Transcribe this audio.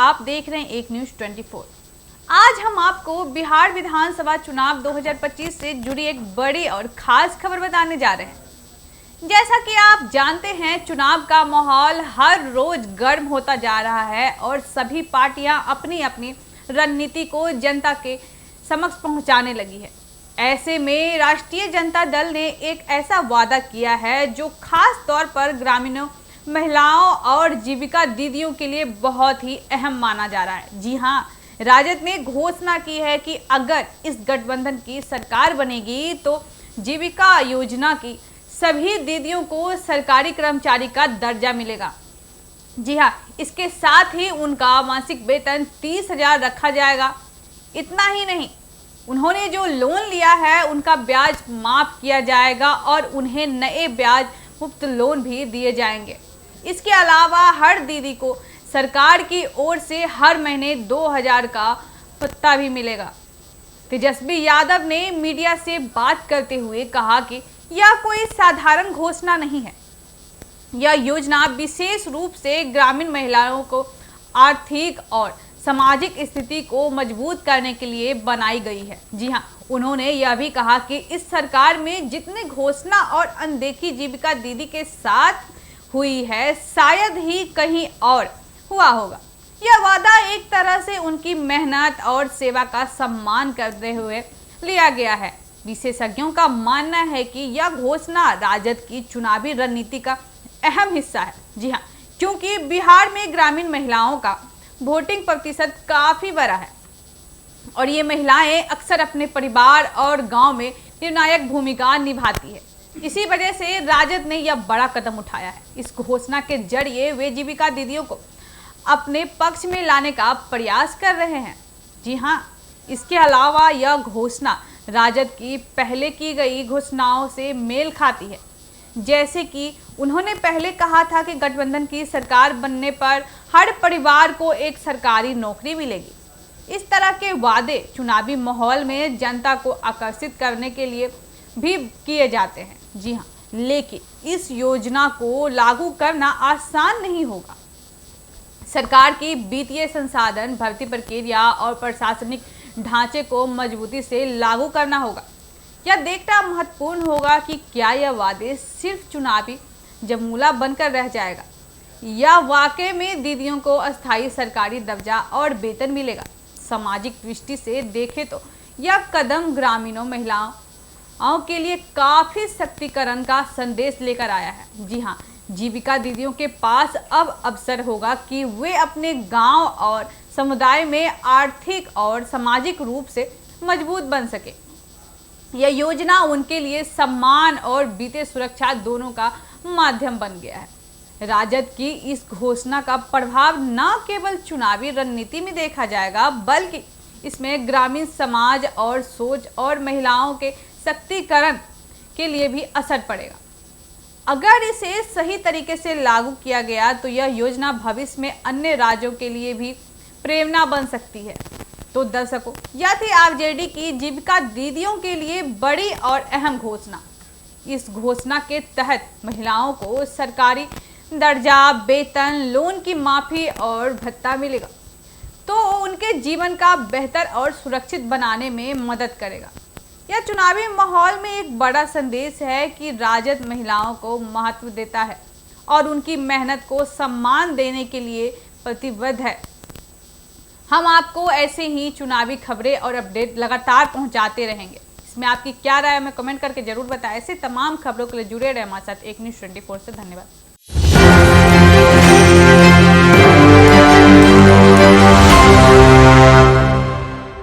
आप देख रहे हैं एक न्यूज 24। आज हम आपको बिहार विधानसभा चुनाव 2025 से जुड़ी एक बड़ी और खास खबर बताने जा रहे हैं। जैसा कि आप जानते हैं, चुनाव का माहौल हर रोज गर्म होता जा रहा है और सभी पार्टियां अपनी अपनी रणनीति को जनता के समक्ष पहुंचाने लगी है। ऐसे में राष्ट्रीय जनता दल ने एक ऐसा वादा किया है जो खास तौर पर ग्रामीणों, महिलाओं और जीविका दीदियों के लिए बहुत ही अहम माना जा रहा है। जी हां, राजद ने घोषणा की है कि अगर इस गठबंधन की सरकार बनेगी तो जीविका योजना की सभी दीदियों को सरकारी कर्मचारी का दर्जा मिलेगा। जी हां, इसके साथ ही उनका मासिक वेतन 30,000 रखा जाएगा। इतना ही नहीं, उन्होंने जो लोन लिया है उनका ब्याज माफ किया जाएगा और उन्हें नए ब्याज मुक्त लोन भी दिए जाएंगे। इसके अलावा हर दीदी को सरकार की ओर से हर महीने 2,000 का भत्ता भी मिलेगा। तेजस्वी यादव ने मीडिया से बात करते हुए कहा कि यह कोई साधारण घोषणा नहीं है। यह योजना विशेष रूप से ग्रामीण महिलाओं को आर्थिक और सामाजिक स्थिति को मजबूत करने के लिए बनाई गई है। जी हाँ, उन्होंने यह भी कहा कि इस सरकार में जितनी घोषणा और अनदेखी जीविका दीदी के साथ हुई है, शायद ही कहीं और हुआ होगा। यह वादा एक तरह से उनकी मेहनत और सेवा का सम्मान करते हुए लिया गया है। विशेषज्ञों का मानना है कि यह घोषणा राजद की चुनावी रणनीति का अहम हिस्सा है। जी हाँ, क्योंकि बिहार में ग्रामीण महिलाओं का वोटिंग प्रतिशत काफी बड़ा है और ये महिलाएं अक्सर अपने परिवार और गांव में निर्णायक भूमिका निभाती है। इसी वजह से राजद ने यह बड़ा कदम उठाया है। इस घोषणा के जरिए वे जीविका दीदियों को अपने पक्ष में लाने का प्रयास कर रहे हैं। जी हाँ, इसके अलावा यह घोषणा राजद की पहले की गई घोषणाओं से मेल खाती है। जैसे कि उन्होंने पहले कहा था कि गठबंधन की सरकार बनने पर हर परिवार को एक सरकारी नौकरी मिलेगी। इस तरह के वादे चुनावी माहौल में जनता को आकर्षित करने के लिए भी किए जाते हैं। जी हाँ, लेकिन इस योजना को लागू करना आसान नहीं होगा। सरकार की वित्तीय संसाधन, भर्ती प्रक्रिया और प्रशासनिक ढांचे को मजबूती से लागू करना होगा। यह देखना महत्वपूर्ण होगा कि क्या यह वादे सिर्फ चुनावी जमूला बनकर रह जाएगा या वाकई में दीदियों को अस्थायी सरकारी दर्जा और वेतन मिलेगा। सामाजिक दृष्टि से देखें तो यह कदम ग्रामीणों, महिलाओं के लिए काफी सशक्तिकरण का संदेश लेकर आया है। जी हाँ, जीविका दीदियों के पास अब अवसर होगा कि वे अपने गांव और समुदाय में आर्थिक और सामाजिक रूप से मजबूत बन सके। यह योजना उनके लिए सम्मान और वित्तीय सुरक्षा दोनों का माध्यम बन गया है। राजद की इस घोषणा का प्रभाव न केवल चुनावी रणनीति में देखा जाएगा, बल्कि इसमें ग्रामीण समाज और सोच और महिलाओं के सशक्तिकरण के लिए भी असर पड़ेगा। अगर इसे सही तरीके से लागू किया गया तो यह योजना भविष्य में अन्य राज्यों के लिए भी प्रेरणा बन सकती है। तो दर्शकों, यह थी आरजेडी की जीविका दीदियों के लिए बड़ी और अहम घोषणा। इस घोषणा के तहत महिलाओं को सरकारी दर्जा, वेतन, लोन की माफी और भत्ता मिलेगा, तो उनके जीवन का बेहतर और सुरक्षित बनाने में मदद करेगा। यह चुनावी माहौल में एक बड़ा संदेश है कि राजद महिलाओं को महत्व देता है और उनकी मेहनत को सम्मान देने के लिए प्रतिबद्ध है। हम आपको ऐसे ही चुनावी खबरें और अपडेट लगातार पहुंचाते रहेंगे। इसमें आपकी क्या राय है, हमें कमेंट करके जरूर बताएं। ऐसे तमाम खबरों के लिए जुड़े रहे हमारे साथ एक न्यूज 24 से। धन्यवाद।